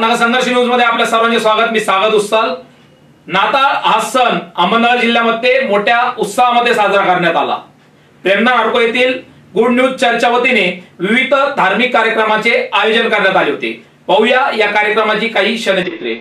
नवसंघर्ष news मध्ये आपल्या सर्वांचे स्वागत। मी सागत उस्ताल। नाताळ हा सण अहमदनगर जिल्ह्यामध्ये मोठ्या उत्साहामध्ये साजरा करण्यात आला। प्रेमदान हडको येथील गुड न्यूज चर्चच्या वतीने विविध धार्मिक कार्यक्रमाचे आयोजन करण्यात आले होते। पाहूया या कार्यक्रमाची काही क्षणचित्रे।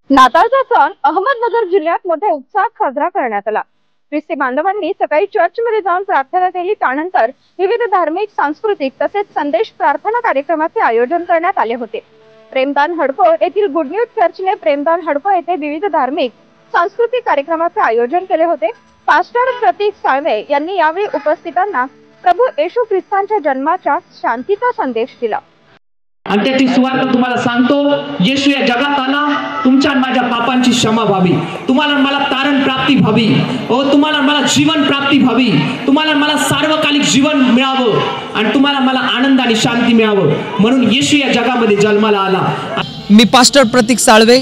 नाताळचा सण अहमदनगर जिल्ह्यात मोठ्या उत्साहात साजरा करण्यात आला। ख्रिस्ती बांधवांनी सकाळी चर्चमध्ये जाऊन प्रार्थना केली। त्यानंतर विविध धार्मिक, सांस्कृतिक तसेच संदेश प्रार्थना कार्यक्रमाचे आयोजन करण्यात आले होते। प्रेमदान हडको येथील गुड न्यूज चर्चने प्रेमदान हडको येथे विविध धार्मिक, सांस्कृतिक कार्यक्रमाचे आयोजन केले होते। पास्टर प्रतीक साळवे यांनी यावेळी उपस्थितांना प्रभू येशू ख्रिस्तांच्या जन्माच्या शांतीचा संदेश दिला। आणि त्याची सुवार्ता तुम्हाला सांगतो, येशू या जगात आला तुमच्या आणि माझ्या पापांची क्षमा व्हावी, तुम्हाला मला तारण प्राप्ती व्हावी, तुम्हाला मला जीवन प्राप्ती व्हावी, तुम्हाला मला सार्वकालिक जीवन मिळावं आणि तुम्हाला मला आनंद आणि शांती मिळावं, म्हणून येशू या जगामध्ये जन्माला आला। मी पास्टर प्रतीक साळवे,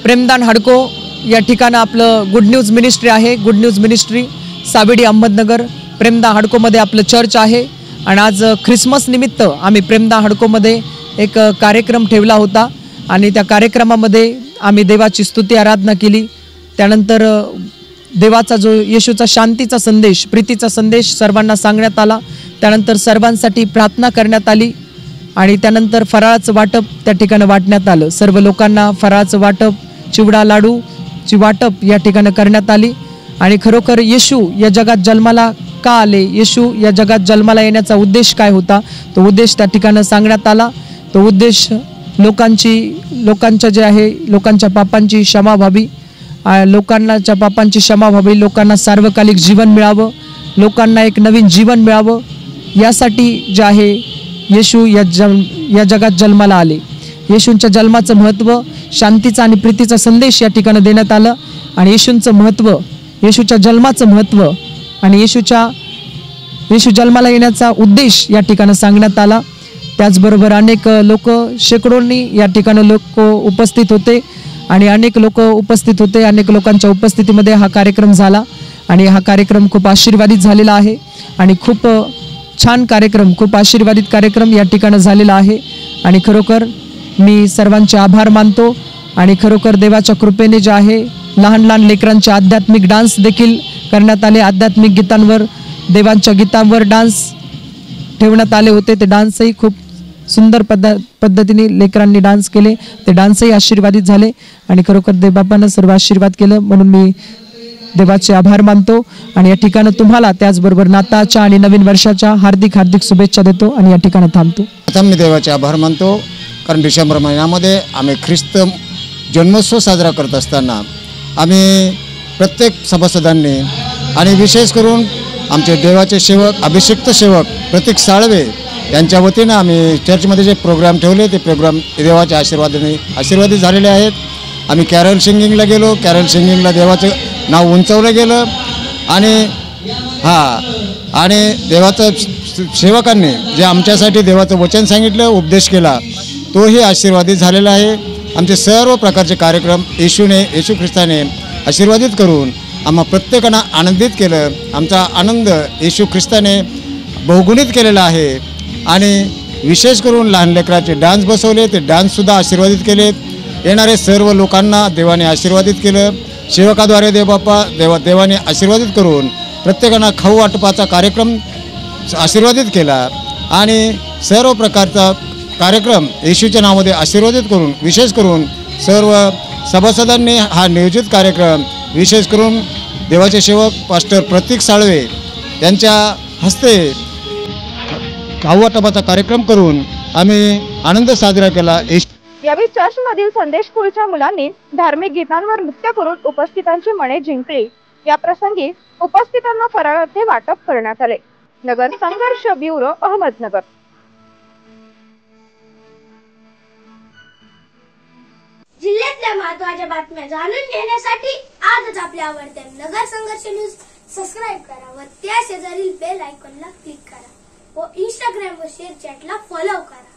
प्रेमदान हडको या ठिकाणी आपलं गुड न्यूज मिनिस्ट्री आहे। Good news ministry Savedi Ahmednagar Premdan Hudco मध्ये आपलं चर्च आहे। आणि आज ख्रिसमस निमित्त आम्ही प्रेमदान हडको मध्ये एक कार्यक्रम ठेवला होता आणि त्या कार्यक्रमामध्ये आम्ही देवाची स्तुती आराधना केली। त्यानंतर देवाचा जो येशूचा शांतीचा संदेश, प्रीतीचा संदेश सर्वांना सांगण्यात आला। त्यानंतर सर्वांसाठी प्रार्थना करण्यात आली आणि त्यानंतर फराळाचं वाटप त्या ठिकाणी वाटण्यात आलं। सर्व लोकांना फराळाचं वाटप, चिवडा लाडूची वाटप या ठिकाणी करण्यात आली। आणि खरोखर येशू या जगात जन्माला का आले, येशू या जगात जन्माला येण्याचा उद्देश काय होता, तो उद्देश त्या ठिकाणी सांगण्यात आला। तो उद्देश लोकांच्या जे आहे लोकांच्या पापांची क्षमा व्हावी, लोकांच्या पापांची क्षमा व्हावी, लोकांना सार्वकालिक जीवन मिळावं, लोकांना एक नवीन जीवन मिळावं, यासाठी जे आहे येशू या जगात जन्माला आले। येशूंच्या जन्माचं महत्त्व, शांतीचा आणि प्रीतीचा संदेश या ठिकाणी देण्यात आलं आणि येशूंचं महत्त्व, येशूच्या जन्माचं महत्त्व आणि येशू जन्माला येण्याचा उद्देश या ठिकाणी सांगण्यात आला। त्याचबरोबर अनेक लोक, शेकडोंनी या ठिकाणी लोक उपस्थित होते आणि अनेक लोक उपस्थित होते। अनेक लोकांच्या उपस्थितीमध्ये हा कार्यक्रम झाला आणि हा कार्यक्रम खूप आशीर्वादित झालेला आहे आणि खूप छान कार्यक्रम, खूप आशीर्वादित कार्यक्रम या ठिकाणी झालेला आहे। आणि खरोखर मी सर्वांचे आभार मानतो आणि खरोखर देवाच्या कृपेने जे आहे लहान लहान लेकरांचे आध्यात्मिक डान्स देखील करण्यात आले। आध्यात्मिक गीतांवर, देवांच्या गीतांवर डान्स ठेवण्यात आले होते। ते डान्सही खूप सुंदर पद्धतीने लेकरांनी डान्स केले। ते डान्सही आशीर्वादित झाले आणि खरोखर देवबापानं सर्व आशीर्वाद केलं, म्हणून मी देवाचे आभार मानतो आणि या ठिकाणी तुम्हाला त्याचबरोबर नाताळच्या आणि नवीन वर्षाच्या हार्दिक हार्दिक शुभेच्छा देतो आणि या ठिकाणी थांबतो। प्रथम मी देवाचे आभार मानतो, कारण डिसेंबर महिन्यामध्ये आम्ही ख्रिस्त जन्मोत्सव साजरा करत असताना आम्ही प्रत्येक सभासदांनी आणि विशेष करून आमचे देवाचे सेवक, अभिषिक्त सेवक प्रतीक साळवे यांच्या वतीनं आम्ही चर्चमध्ये जे प्रोग्राम ठेवले ते प्रोग्राम देवाच्या आशीर्वादाने आशीर्वादित झालेले आहेत। आम्ही कॅरल सिंगिंगला गेलो. कॅरल सिंगिंगला देवाचं नाव उंचावलं गेलं आणि देवाचं सेवकांनी जे आमच्यासाठी देवाचं वचन सांगितलं, उपदेश केला, तोही आशीर्वादित झालेला आहे. आमचे सर्व प्रकारचे कार्यक्रम येशू ख्रिस्ताने आशीर्वादित करून आम्हा प्रत्येकांना आनंदित केलं. आमचा आनंद येशू ख्रिस्ताने बहुगुणित केलेला आहे. आणि विशेष करून लहान लेकराचे डान्स बसवले, ते डान्ससुद्धा आशीर्वादित केलेत. येणारे सर्व लोकांना देवाने आशीर्वादित केलं. सेवकाद्वारे देवाने आशीर्वादित करून प्रत्येकांना खाऊ वाटपाचा कार्यक्रम आशीर्वादित केला. आणि सर्व प्रकारचा कार्यक्रम येशूच्या नावामध्ये आशीर्वादित करून विशेष करून सर्व सभासदांनी हा नियोजित कार्यक्रम विशेष करून देवाचे सेवक पास्टर प्रतीक साळवे यांच्या हस्ते खाऊ वाटपाचा कार्यक्रम करून आम्ही आनंद साजरा केला. यावेळी चर्चमधील संदेश स्कूलच्या मुलांनी धार्मिक गीतांवर नृत्य करून उपस्थितांची मने जिंकली. या प्रसंगी उपस्थितांना फराळाचे वाटप करण्यात आले. नगर संघर्ष ब्युरो, अहमदनगर. जिल्ह्यातल्या महत्त्वाच्या बातम्या जाणून घेण्यासाठी आजच आपल्या आवडत्या नगर संघर्ष न्यूज सबस्क्राइब करा व त्या शेजारील बेल आयकॉनला क्लिक करा व इंस्टाग्राम व शेअर चॅटला फॉलो करा.